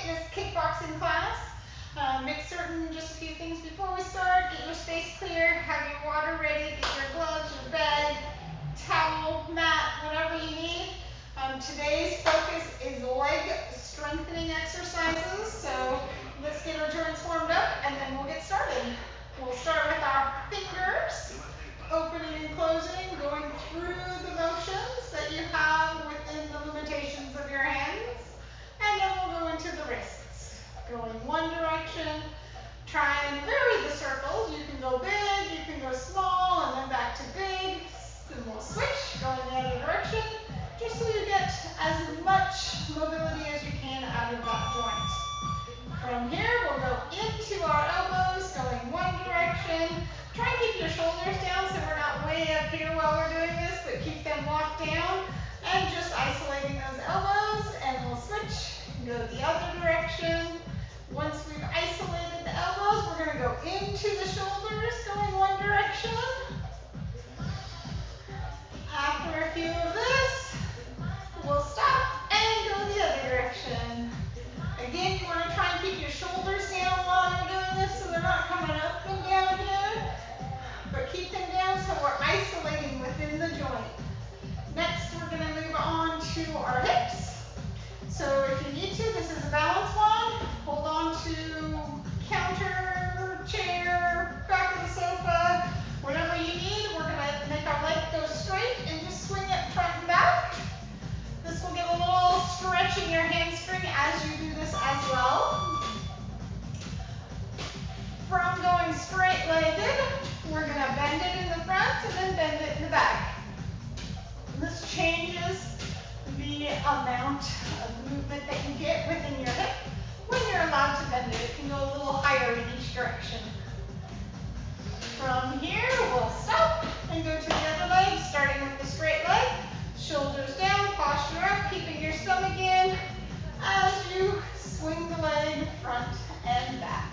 fitness kickboxing class. Make certain just a few things before we start. Get your space clear, have your water ready, get your gloves, your bag, towel, mat, whatever you need. Today's focus is leg strengthening exercises, so let's get our joints warmed up and then we'll get started. We'll start with our fingers, opening and closing, going through the motions that you have within the limitations of your hands, and then we'll go into the wrists. Going one direction, try and vary the circles. You can go big, you can go small, and then back to big. Then we'll switch, going the other direction, just so you get as much mobility as you can out of that joint. From here, we'll go into our elbows, going one direction. Try and keep your shoulders down so we're not way up here while we're doing this, but keep them locked down. And just isolating those elbows, and we'll switch, go the other direction. Once we've isolated the elbows, we're going to go into the shoulders, going one direction. After a few of this, we'll stop and go the other direction. Again, you want to try and keep your shoulders down while you're doing this so they're not coming up and down here, but keep them down so we're isolating within the joint. Next, we're going to move on to our hips. So if you need to, this is a balance one. Hold on to counter, chair, back of the sofa, whatever you need. We're going to make our leg go straight and just swing it front and back. This will get a little stretch in your hamstring as you do this as well. From going straight-legged, we're going to bend it in the front and then bend it in the back. This changes the amount of movement that you get within your hip when you're allowed to bend it. It can go a little higher in each direction. From here, we'll stop and go to the other leg, starting with the straight leg. Shoulders down, posture up, keeping your stomach in as you swing the leg front and back.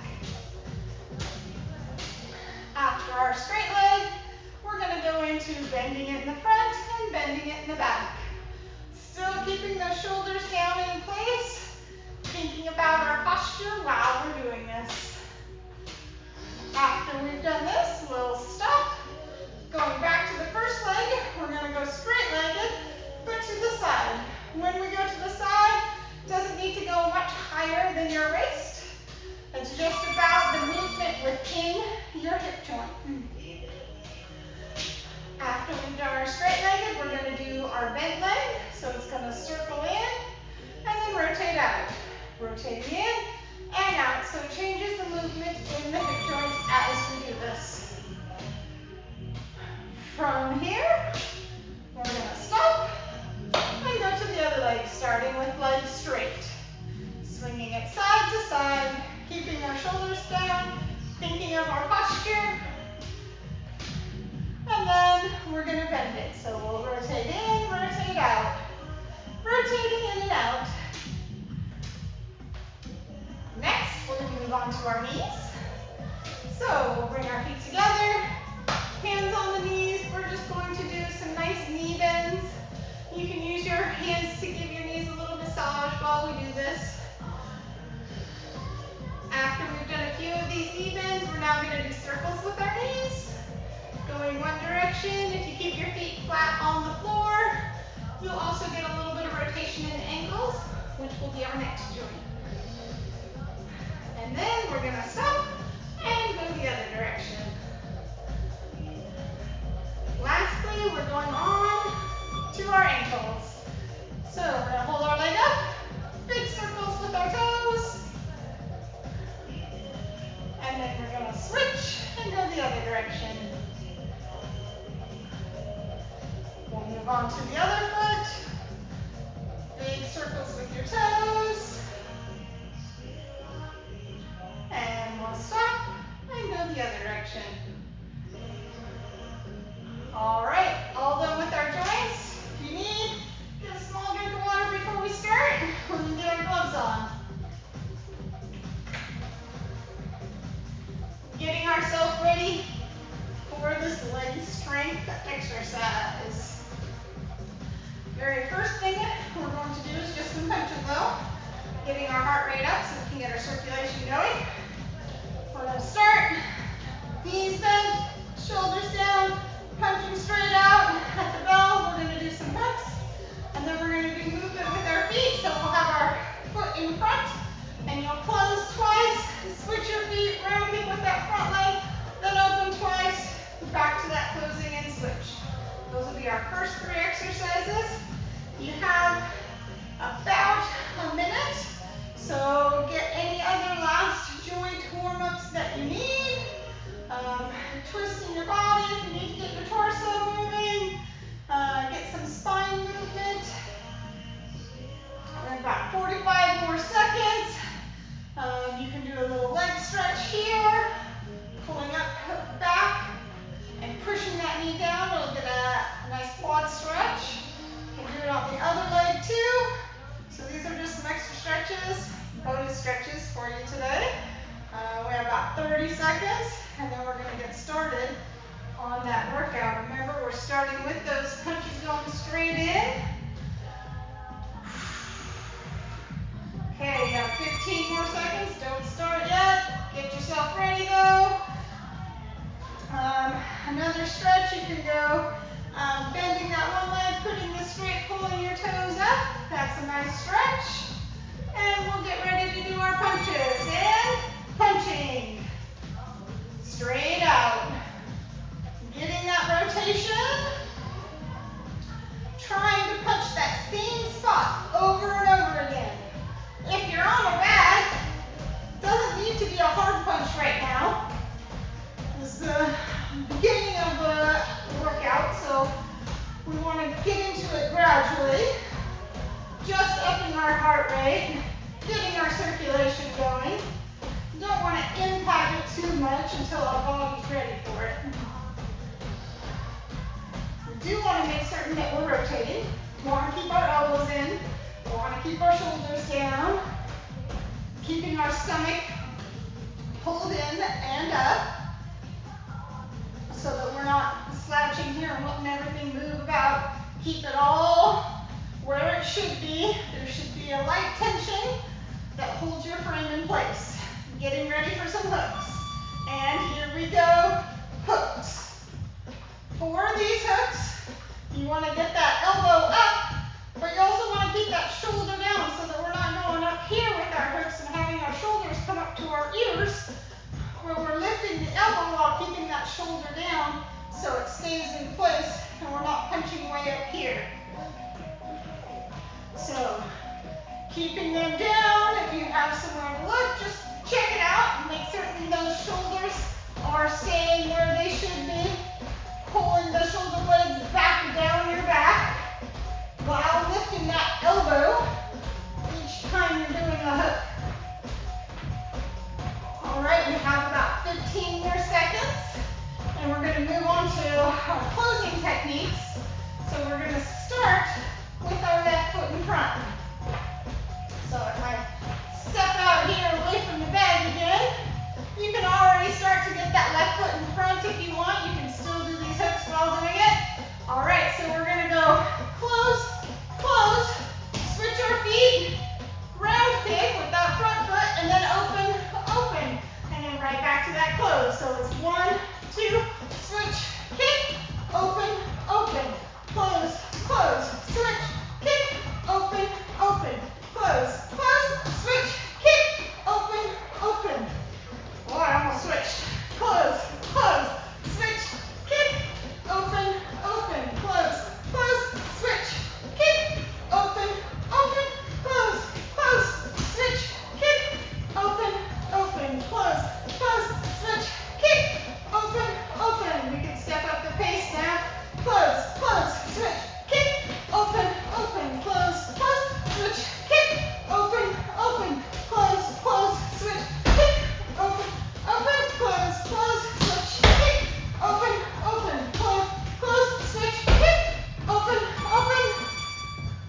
After our straight leg, we're going to go into bending it in the front and bending it in the back. Still keeping those shoulders down in place, thinking about our posture while we're doing this. After we've done this, we'll stop. Going back to the first leg, we're going to go straight-legged, but to the side. When we go to the side, it doesn't need to go much higher than your waist. It's just about the movement within your hip joint. After we've done our straight-legged, we're going to do our bent leg. So it's going to circle in and then rotate out. Rotating in and out. So it changes the movement in the hip joints as we do this. From here, we're going to stop and go to the other leg, starting with legs straight. Swinging it side to side, keeping our shoulders down, thinking of our posture. And then we're going to bend it. So we'll rotate in, rotate out. Rotating in and out. Next, we're going to move on to our knees. So we'll bring our feet together, hands on the knees. We're just going to do some nice knee bends. You can use your hands to give your knees a little massage while we do this. After we've done a few of these knee bends, we're now going to do circles with our knees. Going one direction. If you keep your feet flat on the floor, you'll also get a little bit of rotation in the ankles, which will be our next joint. And then we're going to stop and go the other direction. Lastly, we're going on to our ankles. So we're going to hold our leg up, big circles with our toes, and then we're going to switch and go the other direction. We'll move on to the other foot. Big circles with your toes. And we'll stop and go the other direction. All right, all done with our joints. If you need, get a small drink of water before we start. We're going to get our gloves on. Getting ourselves ready for this leg strength exercise. Very first thing we're going to do is just some punches though. getting our heart rate up so we can get our circulation going. We're going to start, knees bent, shoulders down, punching straight out. At the bell, we're going to do some hooks, and then we're going to do movement with our feet. So we'll have our foot in front, and you'll close twice, switch your feet, round kick with that front leg, then open twice, back to that closing and switch. Those will be our first 3 exercises. You have about a minute, so get any other last joint warm-ups that you need. Twisting your body if you need to get your torso moving. Get some spine movement. And about 45 more seconds. You can do a little leg stretch here, pulling up back and pushing that knee down. It'll get a nice quad stretch. You can do it on the other leg too. So these are just some extra stretches, bonus stretches for you today. We have about 30 seconds, and then we're going to get started on that workout. Remember, we're starting with those punches going straight in. Okay, you have 15 more seconds. Don't start yet. Get yourself ready though. Another stretch, you can go bending that one leg, putting this straight, pulling your toes up. That's a nice stretch. And we'll get ready to do our punches. And punching. Straight out. Getting that rotation. Trying to punch that same spot over and over again. If you're on a bag, doesn't need to be a hard punch right now. This is the beginning of the workout, so we want to get into it gradually. Just upping our heart rate, getting our circulation going. Don't want to impact it too much until our body's ready for it. We do want to make certain that we're rotating. We want to keep our elbows in. We want to keep our shoulders down. Keeping our stomach pulled in and up so that we're not slouching here and letting everything move about. Keep it all where it should be. There should be a light tension that holds your frame in place. Getting ready for some hooks. And here we go, hooks. For these hooks, you want to get that elbow up, but you also want to keep that shoulder down so that we're not going up here with our hooks and having our shoulders come up to our ears, where we're lifting the elbow while keeping that shoulder down so it stays in place and we're not punching way up here. So, keeping them down. If you have somewhere to look, just check it out and make certain those shoulders are staying where they should be. Pulling the shoulder blades back down your back while lifting that elbow each time you're doing a hook. All right, we have about 15 more seconds, and we're going to move on to our closing techniques. So we're going to start with our left foot in front. So if I step out here away from the bag again, you can already start to get that left foot in front if you want. You can still do these hooks while doing it. All right, so we're going to go close, close, switch our feet, round kick with that front foot, and then open, open, and then right back to that close. So it's 1, 2, switch, kick, open, open, close, close, switch, kick, open, open, close, close, switch, kick, open, open. Oh, I almost switched. Close, close, switch, kick, open, open, close, close, switch, kick, open, open, close, close, switch, kick, open, open, close, close, switch, kick, open, open. We can step up the pace now. Close, close, switch, kick, open, open, close, close, switch, kick, open, open, close, close, switch, kick, open, open, close, close, switch, kick, open, open, close, close, switch, kick, open, open.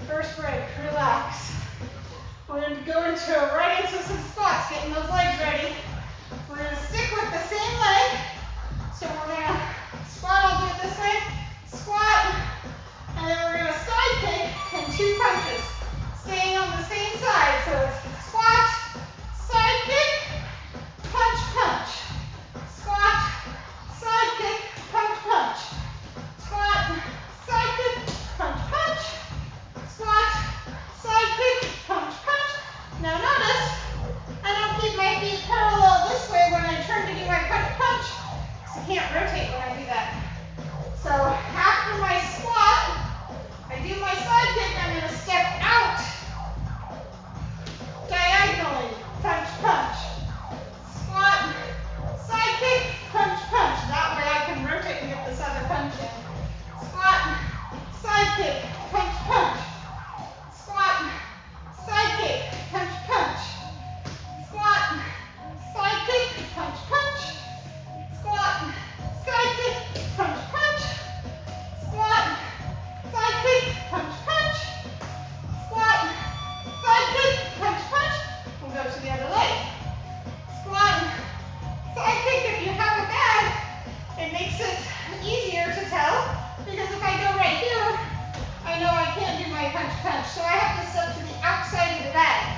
First break, relax. We're going to go right into some squats, getting those legs ready. We're going to stick with the same leg. So we're going to squat, I'll do it this way, squat, and then we're going to side kick and 2 punches. Staying on the same side, so it's punch. So I have to step to the outside of the bag.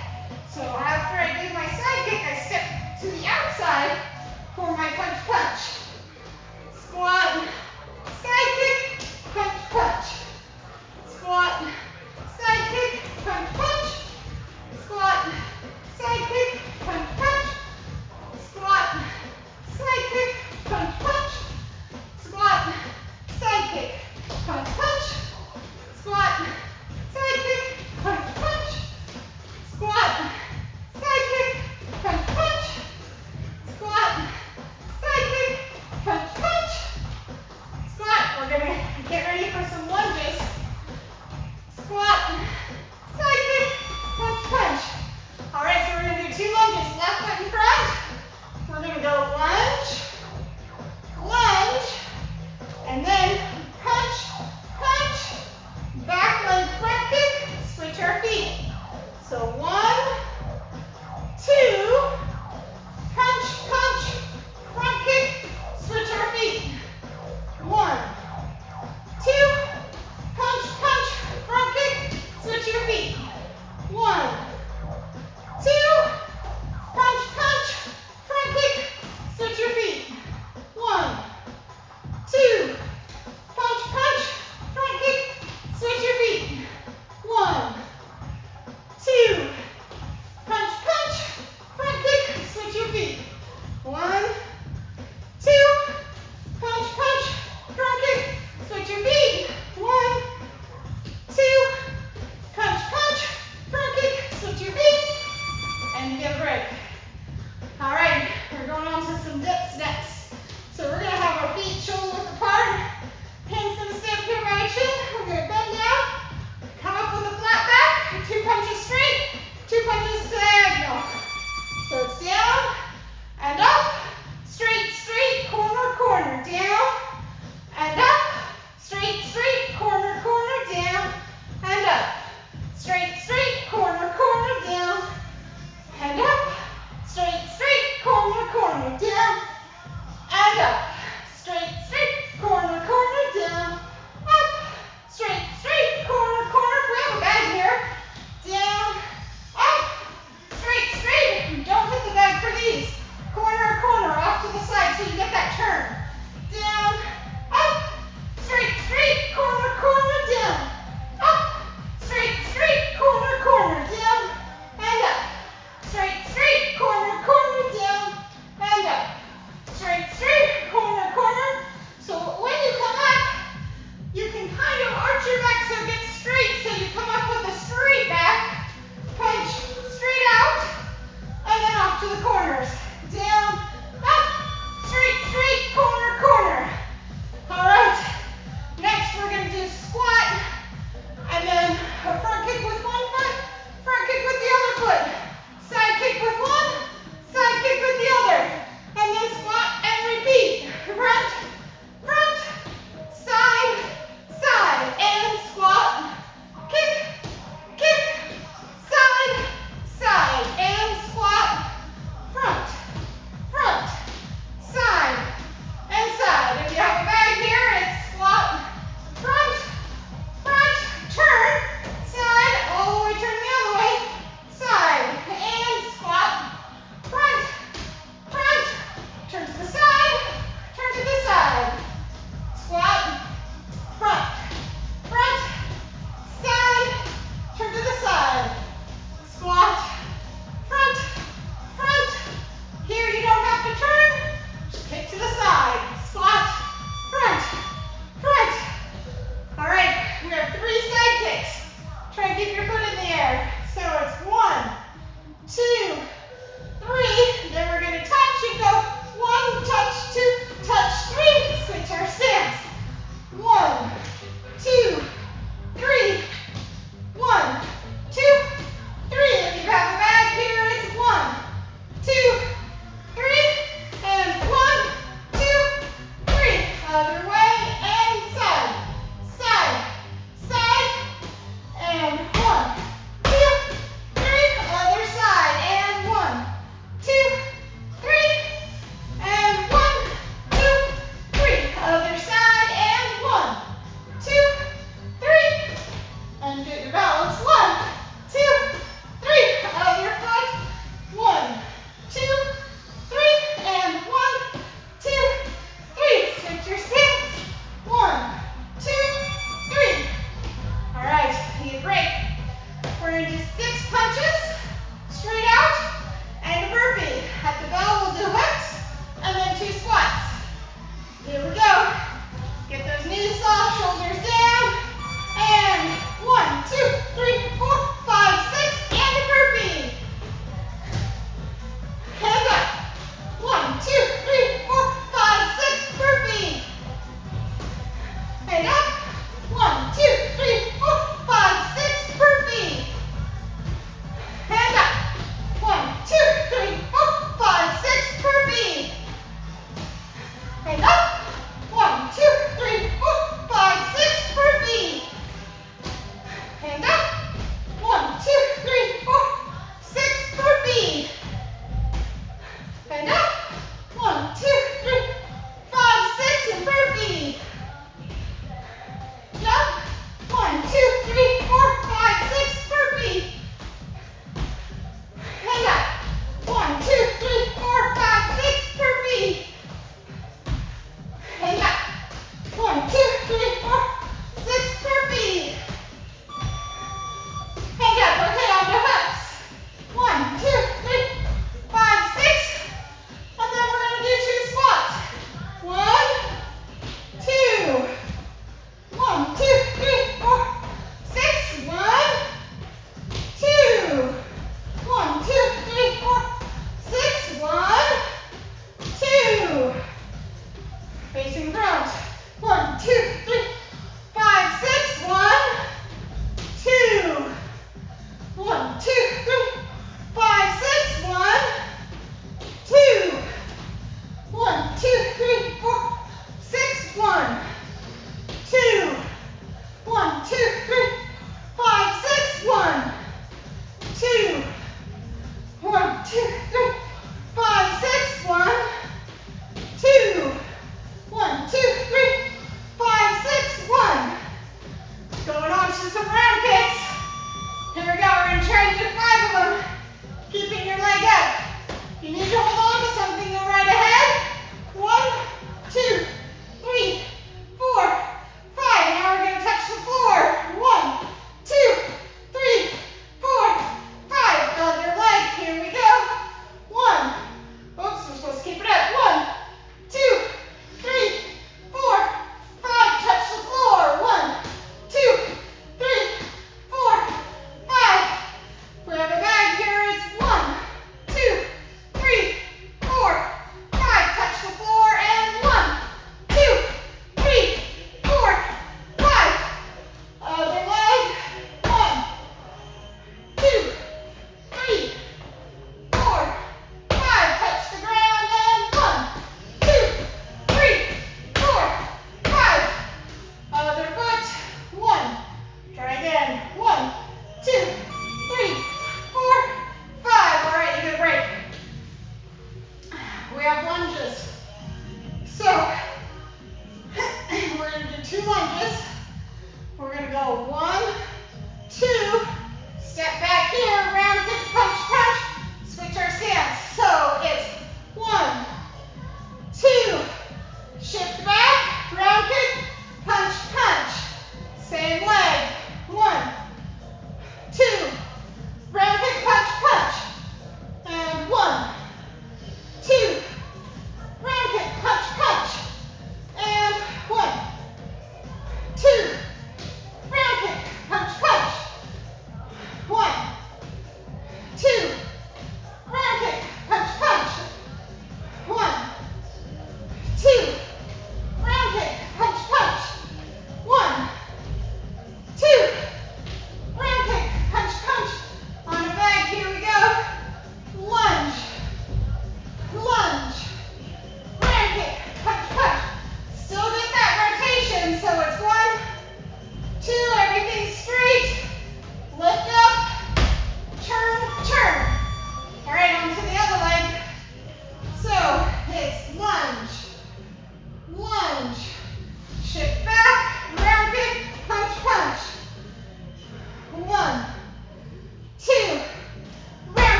So after I do my side kick, I step to the outside for my punch punch. Squat, side kick, punch punch. Squat, side kick, punch punch. Squat, side kick, punch punch. Squat, side kick, punch punch. Squat, side kick, punch punch. Squat, side kick, punch punch. Squat, side kick, punch punch. Squat, side kick,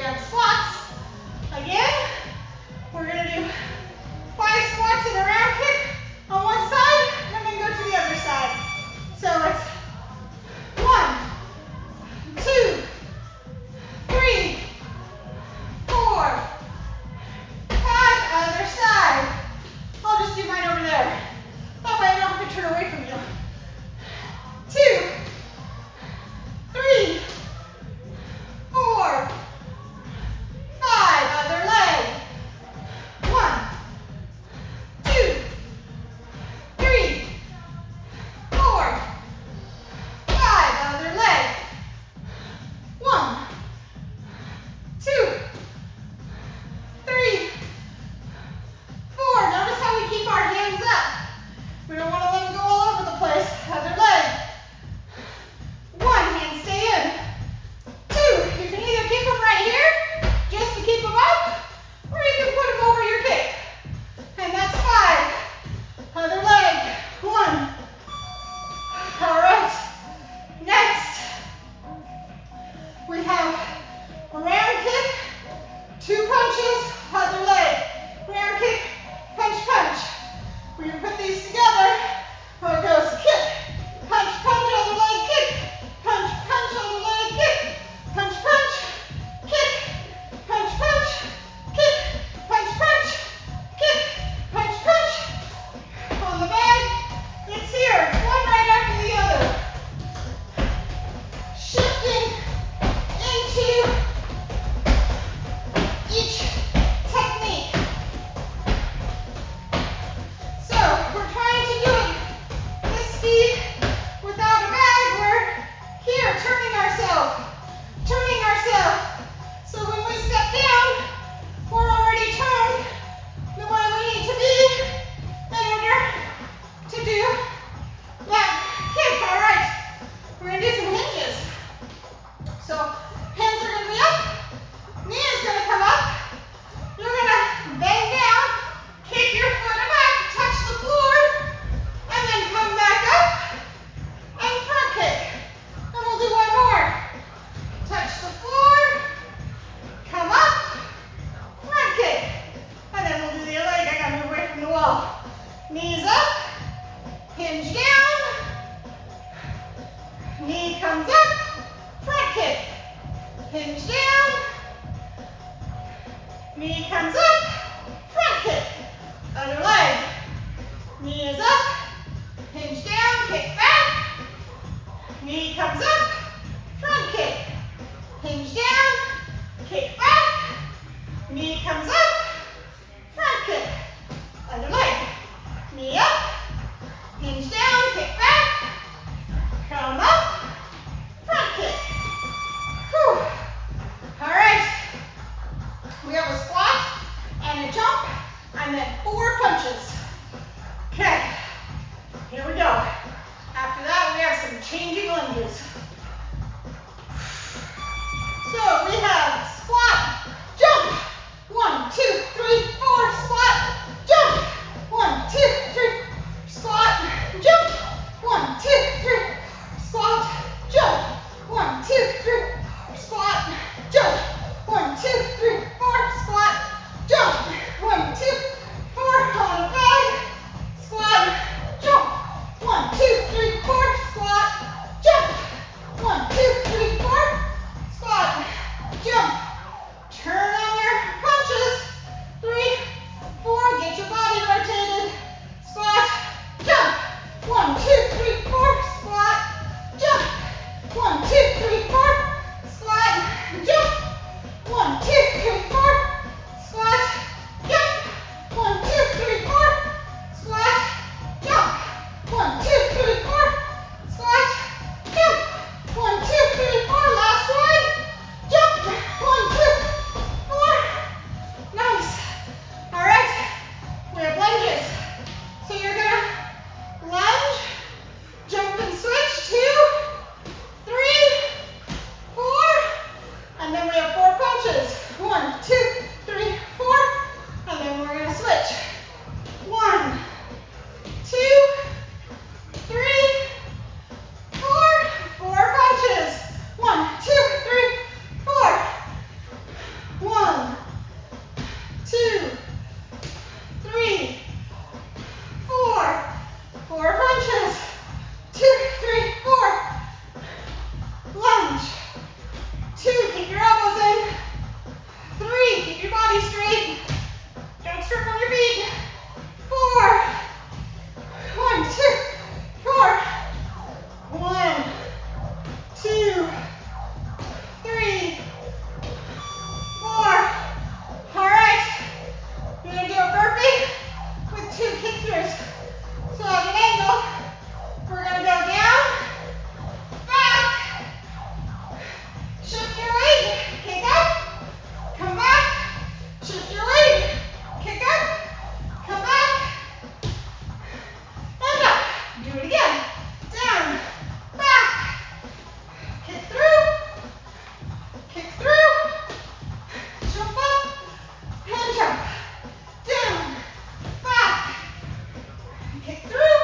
have squats. Again, we're going to do 5 squats and a round kick on one side, and then go to the other side. So it's 1, 2, 3, 4, 5, other side. I'll just do mine over there. That way I don't have to turn away from you. 2, 3, 4, 5, other leg. 1, 2, 3, 4, 5, other leg. 1, 2, 3, 4. Notice how we keep our hands up. We don't want to let them go all over the place. Other leg. 1, hands stay in. 2, you can either keep them right here, just to keep them up, or you can put them over your kick. And that's 5. Other leg. 1. All right. Next, we have a round kick, 2 punches, other leg. Round kick, punch, punch. We can put these together where it goes kick, punch, punch, other leg, kick, punch, punch, other leg, kick, punch, punch, kick, punch, punch, kick, punch, punch, kick, punch, punch. On the bag, it's here. It's one right after the other. Shifting into each technique. So we're trying to do it this speed without a bag. We're here turning ourselves. So when we step down, we're already turned the way we need to be in order to do that kick. All right, we're going to do some hinges. So hands are going to be up, knee is going to come up. You're going to bend down, kick your foot back, touch the floor, and then come back up and front kick. And we'll do one more. Touch the floor, come up, front kick. And then we'll do the other leg. I got to move away from the wall. Knees up, hinge down, knee comes up, front kick. Hinge down, knee comes up, front kick. Other leg. Knee is up, hinge down, kick back. Knee comes up, front kick. Hinge down, kick back. Knee comes up, front kick. Other leg. Knee up, hinge down, kick back. Come up, front kick. Whew. All right. We have a squat and a jump and then 4 punches. Okay. Here we go. After that, we have some changing lunges. So we have squat, jump. 1, 2, 3, 4, squat, jump. 1, 2, 3, squat, jump. 1, 2, 3, squat, jump. 1, 2, 3, squat, jump. 1, 2, 3, 4, squat, jump. 1, 2, 4, on a bag, squat, jump. 1, 2, 3, 4, squat, jump. 1, 2, 3, 4, squat, jump. Turn on your punches. 3, 4, get your body rotated. Squat, jump. 1, 2, 3, 4, squat, jump. 1, 2, 3, 4, squat, jump. 1, 2, 3, 4, squat, jump. 1, 2, 3, 4, squat, jump. 1, 2, 3, 4, squat, jump. 1, 2, 3, 4, last one, jump. 1, 2, 4. Nice. All right. We have lunges. So you're gonna lunge, jump and switch. 2, 3, 4, and then we have 4 punches. 1, 2, 3, 4, and then we're gonna switch. 1, 2, 3, 4, 4 punches. 1, 2, 3, 4. Keep your body straight. Don't strip on your feet. 4. 1, 2, 4. 1, 2, 3, 4. All right. You're gonna do a burpee with 2 kick throughs. So at an angle, we're gonna go down, back, shift your weight, kick up, come back, shift your weight, kick up, come back, and up. Do it again. Down, back, kick through, jump up, and jump. Down, back, kick through,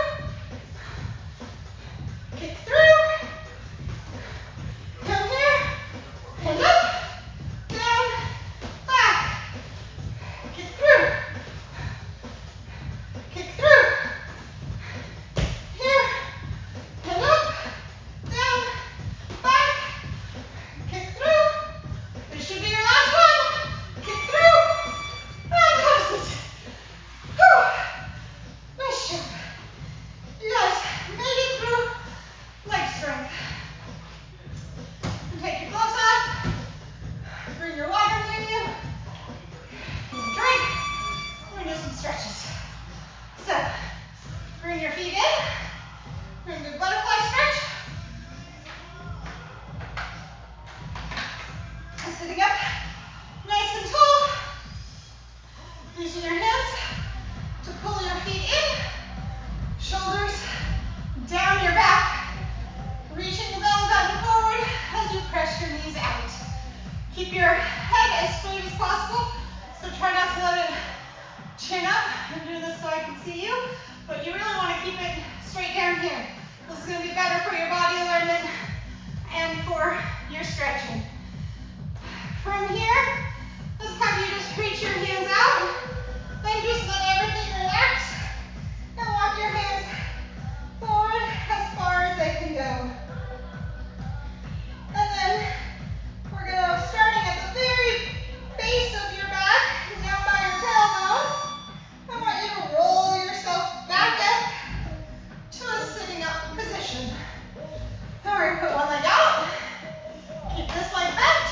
come here, and up, down, back, kick through, here, and up, down, back, kick through. This should be your last one. Kick through, fantastic. Whew. Nice job. You guys made it through leg strength. Take your gloves off. Bring your water with you. Drink. We're gonna do some stretches. So, bring your feet in. We're gonna do butterfly stretch. Sitting up nice and tall. Using your hands to pull your feet in. Shoulders down your back. Reaching the belly button forward as you press your knees out. Keep your head as straight as possible. So try not to let it chin up. I'm doing this so I can see you. But you really want to keep it straight down here. This is going to be better for your body alignment and for your stretching. From here, let's have you just reach your hands out. Then just let everything relax. And walk your hands forward as far as they can go. And then we're going to, starting at the very base of your back, down by your tailbone, I want you to roll yourself back up to a sitting up position. All right, put one leg out. Keep this leg bent.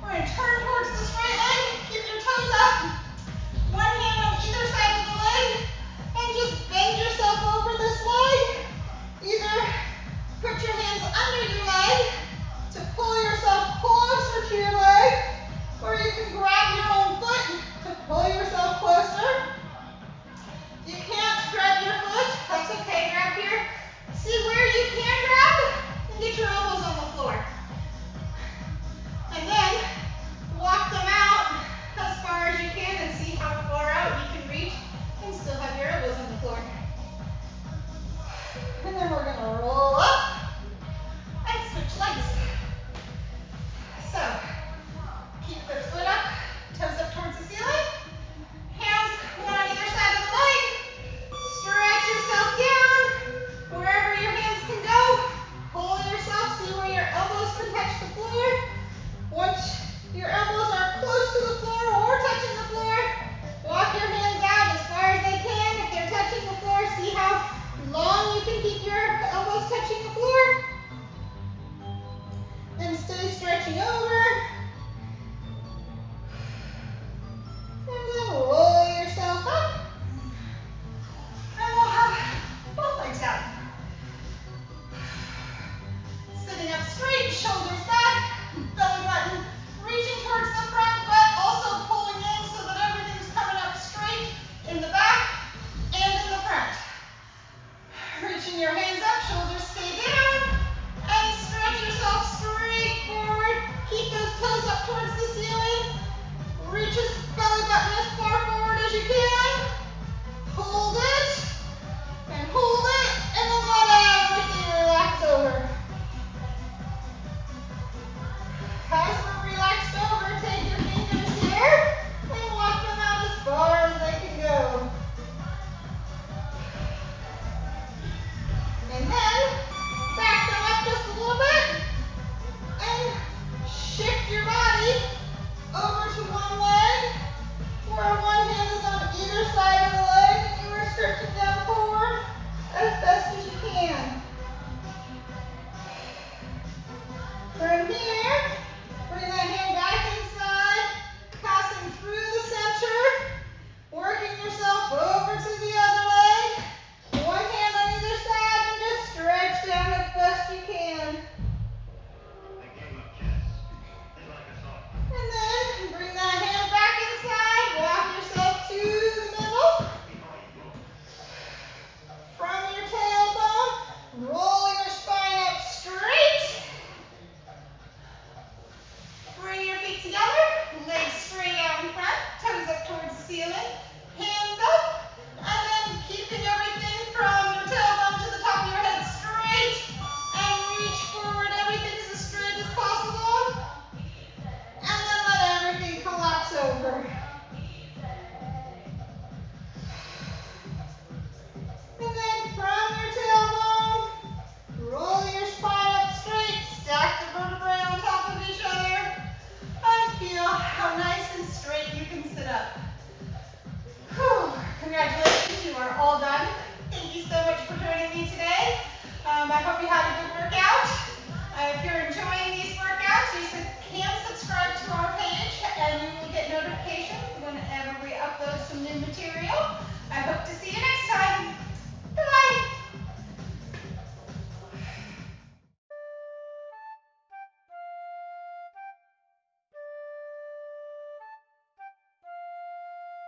We're going to turn towards the straight leg. Keep your toes up. One hand on either side of the leg. And just bend yourself over this leg. Either put your hands under your leg to pull yourself closer to your leg, or you can grab your own foot to pull yourself closer. You can't grab your foot, that's okay. Grab here. See where you can grab and get your elbows on the floor. And then walk them out as far as you can and see how far out you can reach and still have your elbows on the floor. And then we're going to roll up and switch legs. So, keep the foot up, toes up towards the ceiling. Hands one on either side of the leg. Stretch yourself down wherever your hands can go. Pull yourself, see where your elbows can touch the floor. Once your elbows are close to the floor or touching the floor, walk your hands out as far as they can. If they're touching the floor, see how long you can keep your elbows touching the floor. And stay stretching over. And then roll yourself up. And we'll have both legs out. Sitting up straight, shoulders back, belly button reaching towards the front, but also pulling in so that everything's coming up straight in the back and in the front. Reaching your hands up, shoulders stay down, and stretch yourself straight forward. Keep those toes up towards the ceiling. Reach your belly button as far forward as you can. Hold it, and then let everything relax over. As we're relaxed over, take your fingers here and walk them out as far as they can go. And then back them up just a little bit and shift your body over to one leg either side of the leg, and you are stretching down forward as best as you can. From here, bring that hand back inside, passing through the center, working yourself over to the other leg. One hand on either side and just stretch down as best you can. And then bring that hand back inside, walk yourself to the middle. From your tailbone, rolling your spine up straight. Bring your feet together, legs straight out in front, toes up towards the ceiling, hands up, and then keeping everything from your tailbone to the top of your head straight, and reach forward, everything as straight as possible, and then let everything collapse over. And then from your tailbone, rolling your spine up straight, stack the vertebrae on top of each other, and feel how nice and straight you can sit up. Whew. Congratulations, you are all done. Thank you so much for joining me today. I hope you had a good workout. If you're enjoying these workouts, you can subscribe to our page and you will get notifications whenever we upload some new material. I hope to see you next time.